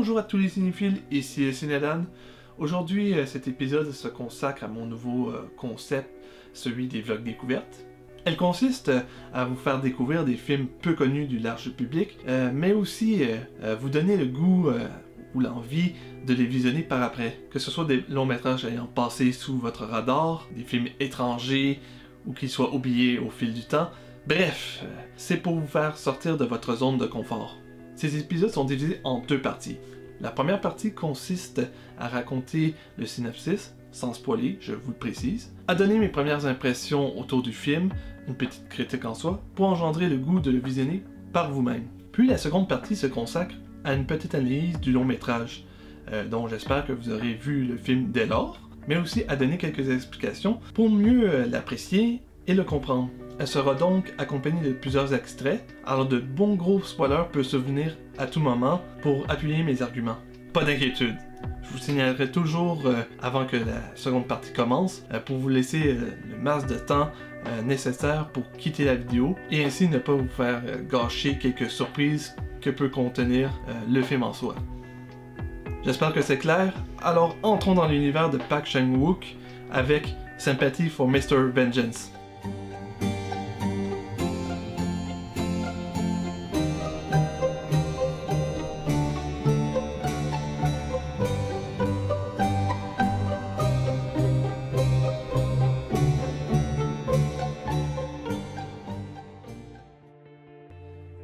Bonjour à tous les cinéphiles, ici Cinédan. Aujourd'hui, cet épisode se consacre à mon nouveau concept, celui des vlogs découvertes. Elle consiste à vous faire découvrir des films peu connus du large public, mais aussi vous donner le goût ou l'envie de les visionner par après. Que ce soit des longs métrages ayant passé sous votre radar, des films étrangers ou qu'ils soient oubliés au fil du temps. Bref, c'est pour vous faire sortir de votre zone de confort. Ces épisodes sont divisés en deux parties. La première partie consiste à raconter le synopsis, sans spoiler, je vous le précise, à donner mes premières impressions autour du film, une petite critique en soi, pour engendrer le goût de le visionner par vous-même. Puis la seconde partie se consacre à une petite analyse du long métrage, dont j'espère que vous aurez vu le film dès lors, mais aussi à donner quelques explications pour mieux l'apprécier et le comprendre. Elle sera donc accompagnée de plusieurs extraits, alors de bons gros spoilers peuvent survenir à tout moment pour appuyer mes arguments. Pas d'inquiétude, je vous signalerai toujours avant que la seconde partie commence pour vous laisser le masse de temps nécessaire pour quitter la vidéo et ainsi ne pas vous faire gâcher quelques surprises que peut contenir le film en soi. J'espère que c'est clair, alors entrons dans l'univers de Park Chan-wook avec Sympathy for Mr. Vengeance.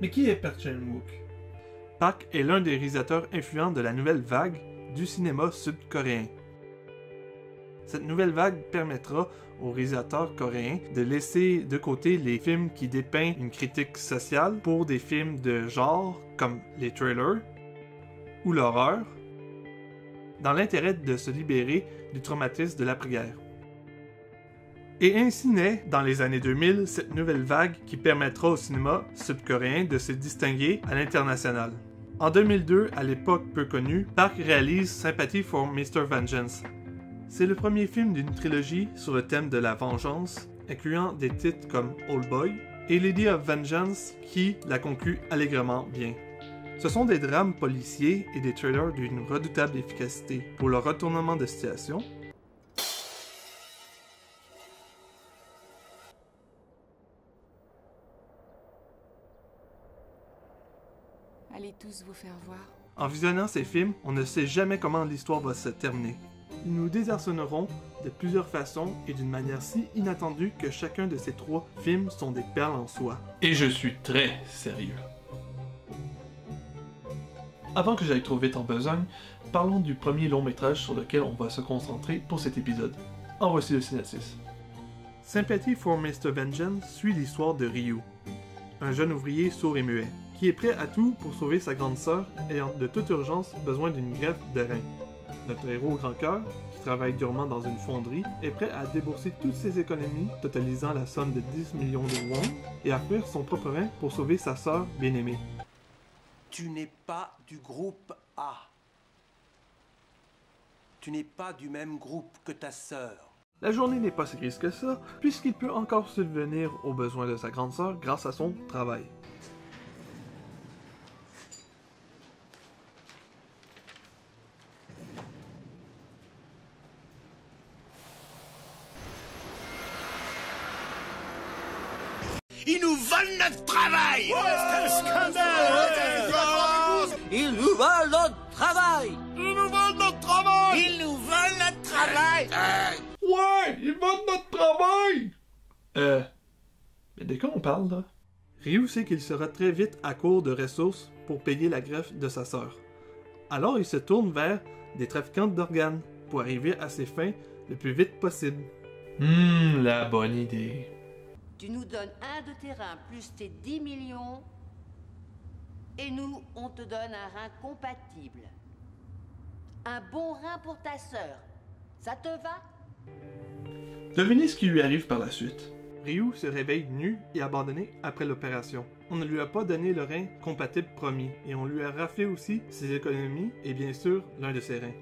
Mais qui est Park Chan-wook? Park est l'un des réalisateurs influents de la nouvelle vague du cinéma sud-coréen. Cette nouvelle vague permettra aux réalisateurs coréens de laisser de côté les films qui dépeignent une critique sociale pour des films de genre comme les thrillers ou l'horreur, dans l'intérêt de se libérer du traumatisme de l'après-guerre. Et ainsi naît, dans les années 2000, cette nouvelle vague qui permettra au cinéma sud-coréen de se distinguer à l'international. En 2002, à l'époque peu connue, Park réalise Sympathy for Mr. Vengeance. C'est le premier film d'une trilogie sur le thème de la vengeance, incluant des titres comme Old Boy et Lady of Vengeance qui la conclut allègrement bien. Ce sont des drames policiers et des thrillers d'une redoutable efficacité pour le retournement de situation. Allez tous vous faire voir. En visionnant ces films, on ne sait jamais comment l'histoire va se terminer. Ils nous désarçonneront de plusieurs façons et d'une manière si inattendue que chacun de ces trois films sont des perles en soi. Et je suis très sérieux. Avant que j'aille trop vite en besogne, parlons du premier long métrage sur lequel on va se concentrer pour cet épisode. En voici le synopsis. Sympathy for Mr. Vengeance suit l'histoire de Ryu, un jeune ouvrier sourd et muet, qui est prêt à tout pour sauver sa grande sœur ayant de toute urgence besoin d'une greffe de rein. Notre héros au grand cœur, qui travaille durement dans une fonderie, est prêt à débourser toutes ses économies, totalisant la somme de 10 millions de won, et à faire son propre rein pour sauver sa sœur bien-aimée. Tu n'es pas du groupe A. Tu n'es pas du même groupe que ta sœur. La journée n'est pas si grise que ça, puisqu'il peut encore subvenir aux besoins de sa grande sœur grâce à son travail. Ils nous volent notre travail! C'est un scandale! Ils nous volent notre travail! Ils nous volent notre travail! Ils nous volent notre travail! Ouais, ils volent notre travail! Mais de quoi on parle, là? Ryu sait qu'il sera très vite à court de ressources pour payer la greffe de sa sœur. Alors il se tourne vers des trafiquants d'organes pour arriver à ses fins le plus vite possible. La bonne idée. Tu nous donnes un de tes reins plus tes 10 millions et nous, on te donne un rein compatible. Un bon rein pour ta sœur. Ça te va? Devinez ce qui lui arrive par la suite. Ryu se réveille nu et abandonné après l'opération. On ne lui a pas donné le rein compatible promis et on lui a raflé aussi ses économies et bien sûr l'un de ses reins.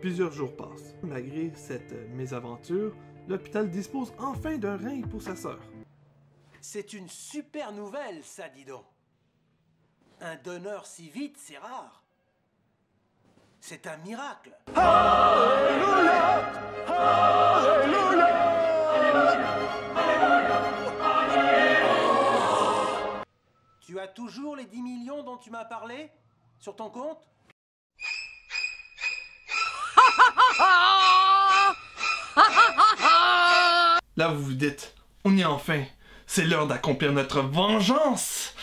Plusieurs jours passent. Malgré cette mésaventure, l'hôpital dispose enfin d'un rein pour sa sœur. C'est une super nouvelle, ça, dis donc. Un donneur si vite, c'est rare. C'est un miracle. Tu as toujours les 10 millions dont tu m'as parlé sur ton compte? Là, vous vous dites, on y est enfin. C'est l'heure d'accomplir notre vengeance.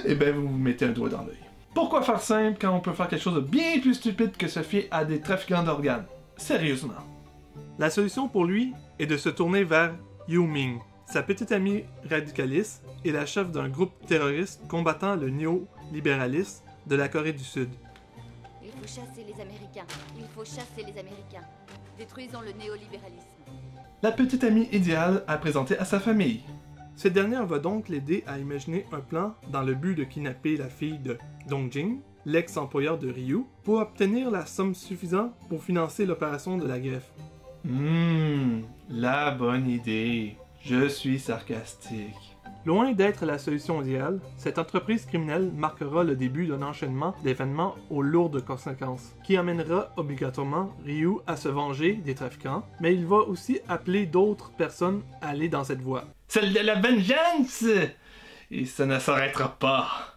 Et ben, vous vous mettez un doigt dans l'œil. Pourquoi faire simple quand on peut faire quelque chose de bien plus stupide que se fier à des trafiquants d'organes? Sérieusement. La solution pour lui est de se tourner vers Yu Ming, sa petite amie radicaliste et la chef d'un groupe terroriste combattant le néolibéralisme de la Corée du Sud. Il faut chasser les Américains. Il faut chasser les Américains. Détruisons le néolibéralisme. La petite amie idéale à présenter à sa famille. Cette dernière va donc l'aider à imaginer un plan dans le but de kidnapper la fille de Dongjing, l'ex-employeur de Ryu, pour obtenir la somme suffisante pour financer l'opération de la greffe. La bonne idée. Je suis sarcastique. Loin d'être la solution idéale, cette entreprise criminelle marquera le début d'un enchaînement d'événements aux lourdes conséquences, qui amènera obligatoirement Ryu à se venger des trafiquants, mais il va aussi appeler d'autres personnes à aller dans cette voie. Celle de la vengeance! Et ça ne s'arrêtera pas.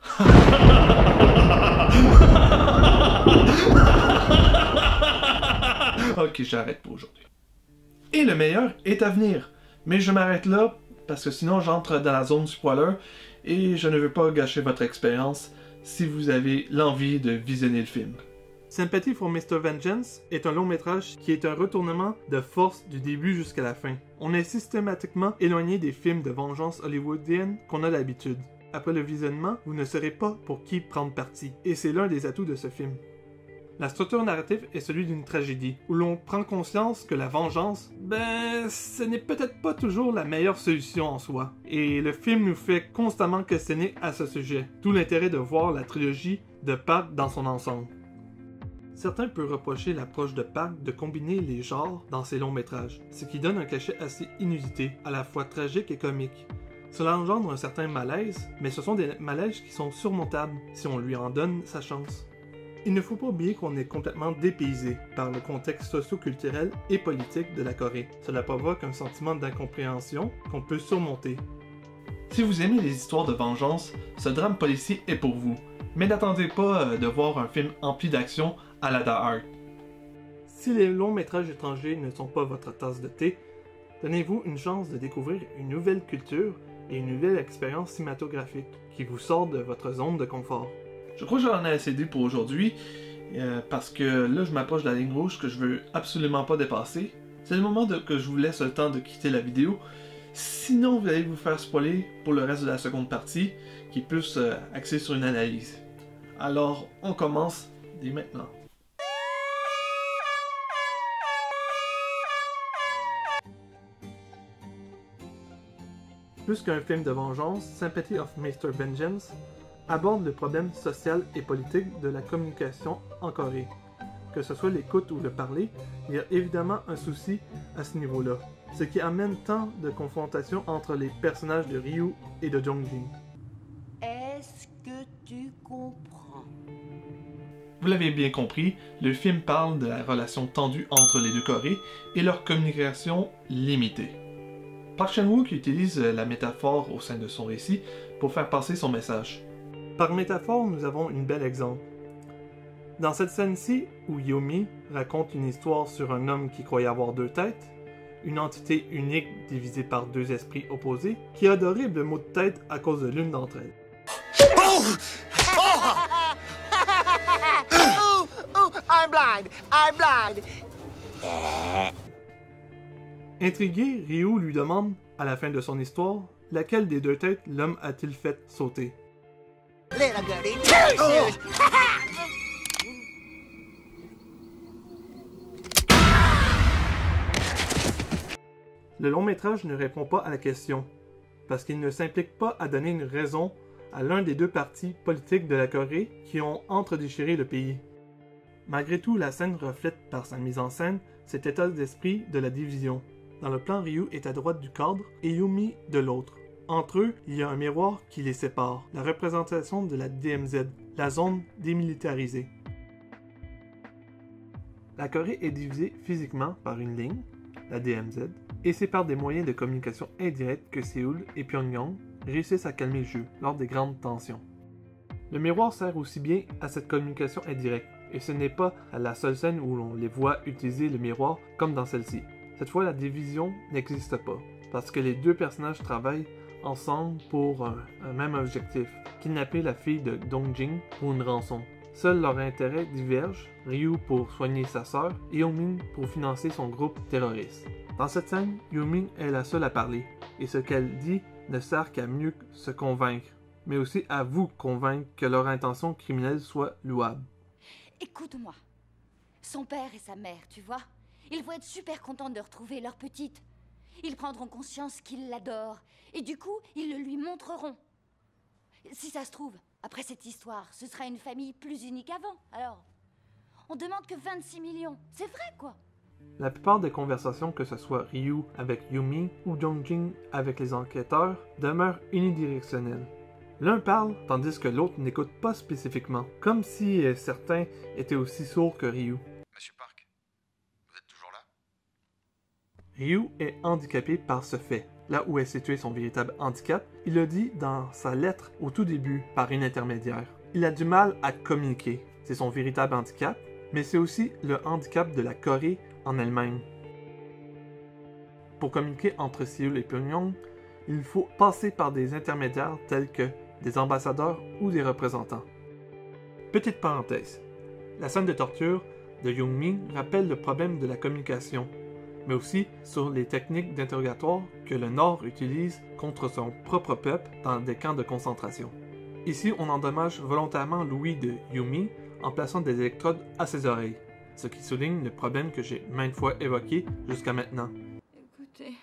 Ok, j'arrête pour aujourd'hui. Et le meilleur est à venir. Mais je m'arrête là, parce que sinon j'entre dans la zone spoiler, et je ne veux pas gâcher votre expérience si vous avez l'envie de visionner le film. Sympathy for Mr. Vengeance est un long métrage qui est un retournement de force du début jusqu'à la fin. On est systématiquement éloigné des films de vengeance hollywoodienne qu'on a d'habitude. Après le visionnement, vous ne saurez pas pour qui prendre parti, et c'est l'un des atouts de ce film. La structure narrative est celui d'une tragédie, où l'on prend conscience que la vengeance, ce n'est peut-être pas toujours la meilleure solution en soi. Et le film nous fait constamment questionner à ce sujet, d'où l'intérêt de voir la trilogie de Park dans son ensemble. Certains peuvent reprocher l'approche de Park de combiner les genres dans ses longs métrages, ce qui donne un cachet assez inusité, à la fois tragique et comique. Cela engendre un certain malaise, mais ce sont des malaises qui sont surmontables si on lui en donne sa chance. Il ne faut pas oublier qu'on est complètement dépaysé par le contexte socio-culturel et politique de la Corée. Cela provoque un sentiment d'incompréhension qu'on peut surmonter. Si vous aimez les histoires de vengeance, ce drame policier est pour vous. Mais n'attendez pas de voir un film empli d'action à la Die Hard. Si les longs métrages étrangers ne sont pas votre tasse de thé, donnez-vous une chance de découvrir une nouvelle culture et une nouvelle expérience cinématographique qui vous sort de votre zone de confort. Je crois que j'en ai assez dit pour aujourd'hui, parce que là je m'approche de la ligne rouge que je veux absolument pas dépasser. C'est le moment que je vous laisse le temps de quitter la vidéo, sinon vous allez vous faire spoiler pour le reste de la seconde partie, qui est plus axée sur une analyse. Alors on commence dès maintenant. Plus qu'un film de vengeance, Sympathy of Mr. Vengeance aborde le problème social et politique de la communication en Corée. Que ce soit l'écoute ou le parler, il y a évidemment un souci à ce niveau-là, ce qui amène tant de confrontations entre les personnages de Ryu et de Dongjing. Est-ce que tu comprends? Vous l'avez bien compris, le film parle de la relation tendue entre les deux Corées et leur communication limitée. Park Chan-wook utilise la métaphore au sein de son récit pour faire passer son message. Par métaphore, nous avons un bel exemple. Dans cette scène-ci, où Yomi raconte une histoire sur un homme qui croyait avoir deux têtes, une entité unique divisée par deux esprits opposés, qui a d'horribles maux de tête à cause de l'une d'entre elles. I'm blind! I'm blind! Intrigué, Ryu lui demande, à la fin de son histoire, laquelle des deux têtes l'homme a-t-il fait sauter. Little goody Le long métrage ne répond pas à la question, parce qu'il ne s'implique pas à donner une raison à l'un des deux partis politiques de la Corée qui ont entredéchiré le pays. Malgré tout, la scène reflète par sa mise en scène cet état d'esprit de la division. Dans le plan, Ryu est à droite du cadre et Yumi de l'autre. Entre eux, il y a un miroir qui les sépare, la représentation de la DMZ, la zone démilitarisée. La Corée est divisée physiquement par une ligne, la DMZ, et c'est par des moyens de communication indirects que Séoul et Pyongyang réussissent à calmer le jeu lors des grandes tensions. Le miroir sert aussi bien à cette communication indirecte, et ce n'est pas à la seule scène où l'on les voit utiliser le miroir comme dans celle-ci. Cette fois, la division n'existe pas, parce que les deux personnages travaillent ensemble pour un même objectif, kidnapper la fille de Dongjin pour une rançon. Seuls leurs intérêts divergent, Ryu pour soigner sa sœur et Yoo-min pour financer son groupe terroriste. Dans cette scène, Yoo-min est la seule à parler, et ce qu'elle dit ne sert qu'à mieux se convaincre, mais aussi à vous convaincre que leur intention criminelle soit louable. Écoute-moi. Son père et sa mère, tu vois, ils vont être super contents de retrouver leur petite. Ils prendront conscience qu'ils l'adorent, et du coup, ils le lui montreront. Si ça se trouve, après cette histoire, ce sera une famille plus unie qu'avant. Alors, on demande que 26 millions. C'est vrai, quoi. La plupart des conversations, que ce soit Ryu avec Yoo-min ou Dongjin avec les enquêteurs, demeurent unidirectionnelles. L'un parle, tandis que l'autre n'écoute pas spécifiquement, comme si certains étaient aussi sourds que Ryu. Monsieur Park, vous êtes toujours là? Ryu est handicapé par ce fait. Là où est situé son véritable handicap, il le dit dans sa lettre au tout début par une intermédiaire. Il a du mal à communiquer. C'est son véritable handicap, mais c'est aussi le handicap de la Corée en elle-même. Pour communiquer entre Séoul et Pyongyang, il faut passer par des intermédiaires tels que des ambassadeurs ou des représentants. Petite parenthèse, la scène de torture de Yoo-min rappelle le problème de la communication, mais aussi sur les techniques d'interrogatoire que le Nord utilise contre son propre peuple dans des camps de concentration. Ici, on endommage volontairement l'ouïe de Yoo-min en plaçant des électrodes à ses oreilles, ce qui souligne le problème que j'ai maintes fois évoqué jusqu'à maintenant. Écoutez.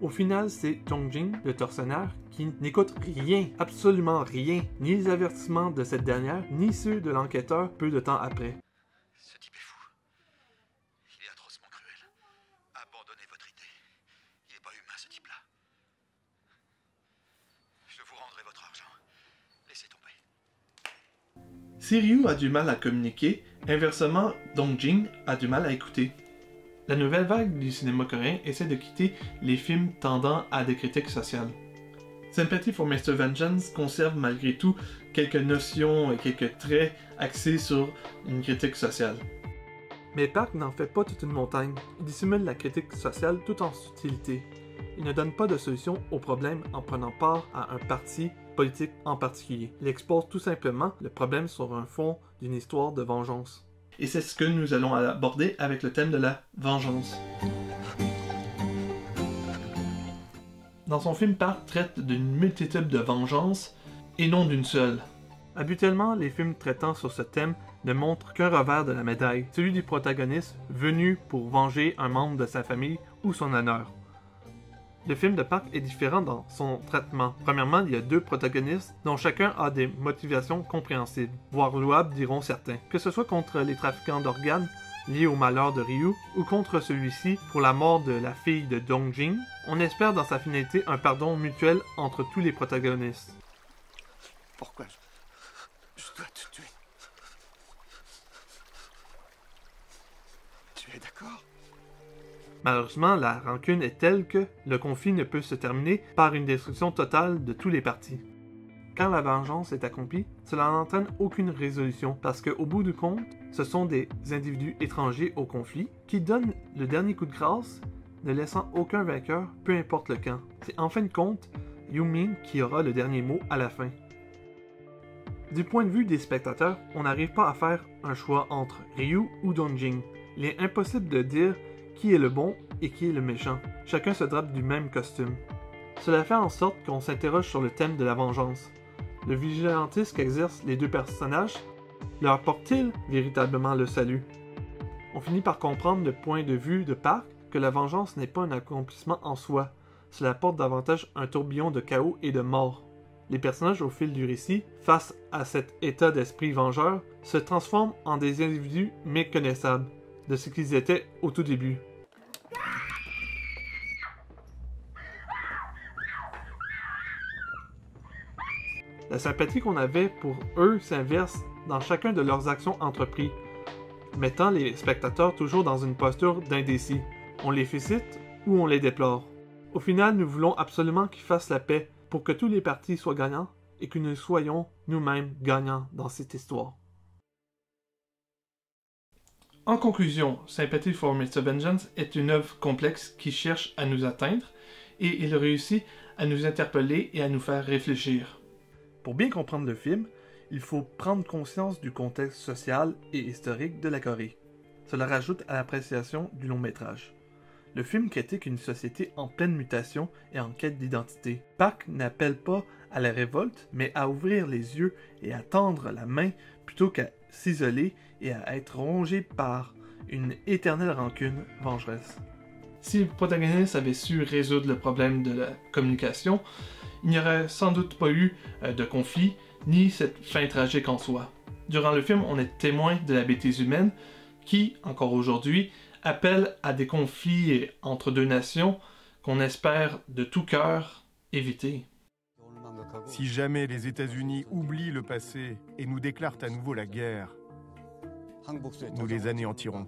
Au final, c'est Dongjin, le tortionnaire, qui n'écoute rien, absolument rien, ni les avertissements de cette dernière, ni ceux de l'enquêteur peu de temps après. Ce type est fou. Il est atrocement cruel. Abandonnez votre idée. Il n'est pas humain, ce type-là. Je vous rendrai votre argent. Laissez tomber. Si Ryu a du mal à communiquer, inversement, Dongjin a du mal à écouter. La nouvelle vague du cinéma coréen essaie de quitter les films tendant à des critiques sociales. Sympathy for Mr. Vengeance conserve malgré tout quelques notions et quelques traits axés sur une critique sociale. Mais Park n'en fait pas toute une montagne. Il dissimule la critique sociale tout en subtilité. Il ne donne pas de solution au problème en prenant part à un parti politique en particulier. Il expose tout simplement le problème sur un fond d'une histoire de vengeance. Et c'est ce que nous allons aborder avec le thème de la vengeance. Dans son film, Park traite d'une multitude de vengeances et non d'une seule. Habituellement, les films traitant sur ce thème ne montrent qu'un revers de la médaille, celui du protagoniste venu pour venger un membre de sa famille ou son honneur. Le film de Park est différent dans son traitement. Premièrement, il y a deux protagonistes dont chacun a des motivations compréhensibles, voire louables diront certains. Que ce soit contre les trafiquants d'organes liés au malheur de Ryu ou contre celui-ci pour la mort de la fille de Dongjin, on espère dans sa finalité un pardon mutuel entre tous les protagonistes. Pourquoi je dois te tuer? Tu es d'accord? Malheureusement, la rancune est telle que le conflit ne peut se terminer par une destruction totale de tous les partis. Quand la vengeance est accomplie, cela n'entraîne aucune résolution parce qu'au bout du compte, ce sont des individus étrangers au conflit qui donnent le dernier coup de grâce, ne laissant aucun vainqueur, peu importe le camp. C'est en fin de compte Yoo-min qui aura le dernier mot à la fin. Du point de vue des spectateurs, on n'arrive pas à faire un choix entre Ryu ou Dongjin. Il est impossible de dire qui est le bon et qui est le méchant. Chacun se drape du même costume. Cela fait en sorte qu'on s'interroge sur le thème de la vengeance. Le vigilantisme qu'exercent les deux personnages leur apporte-t-il véritablement le salut? On finit par comprendre le point de vue de Park que la vengeance n'est pas un accomplissement en soi. Cela apporte davantage un tourbillon de chaos et de mort. Les personnages au fil du récit, face à cet état d'esprit vengeur, se transforment en des individus méconnaissables de ce qu'ils étaient au tout début. La sympathie qu'on avait pour eux s'inverse dans chacun de leurs actions entreprises, mettant les spectateurs toujours dans une posture d'indécis. On les félicite ou on les déplore. Au final, nous voulons absolument qu'ils fassent la paix pour que tous les partis soient gagnants et que nous soyons nous-mêmes gagnants dans cette histoire. En conclusion, Sympathy for Mr. Vengeance est une œuvre complexe qui cherche à nous atteindre et il réussit à nous interpeller et à nous faire réfléchir. Pour bien comprendre le film, il faut prendre conscience du contexte social et historique de la Corée. Cela rajoute à l'appréciation du long métrage. Le film critique une société en pleine mutation et en quête d'identité. Park n'appelle pas à la révolte, mais à ouvrir les yeux et à tendre la main plutôt qu'à s'isoler et à être rongé par une éternelle rancune vengeresse. Si le protagoniste avait su résoudre le problème de la communication, il n'y aurait sans doute pas eu de conflit, ni cette fin tragique en soi. Durant le film, on est témoin de la bêtise humaine qui, encore aujourd'hui, appelle à des conflits entre deux nations qu'on espère de tout cœur éviter. Si jamais les États-Unis oublient le passé et nous déclarent à nouveau la guerre, nous les anéantirons.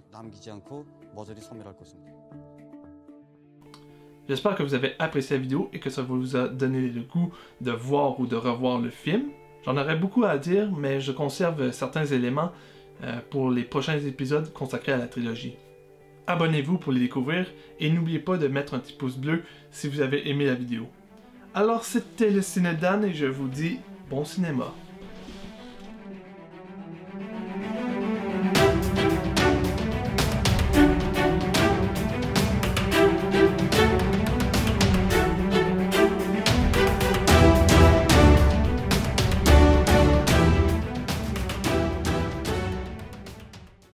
J'espère que vous avez apprécié la vidéo et que ça vous a donné le goût de voir ou de revoir le film. J'en aurais beaucoup à dire, mais je conserve certains éléments pour les prochains épisodes consacrés à la trilogie. Abonnez-vous pour les découvrir et n'oubliez pas de mettre un petit pouce bleu si vous avez aimé la vidéo. Alors c'était le Ciné Dan et je vous dis bon cinéma.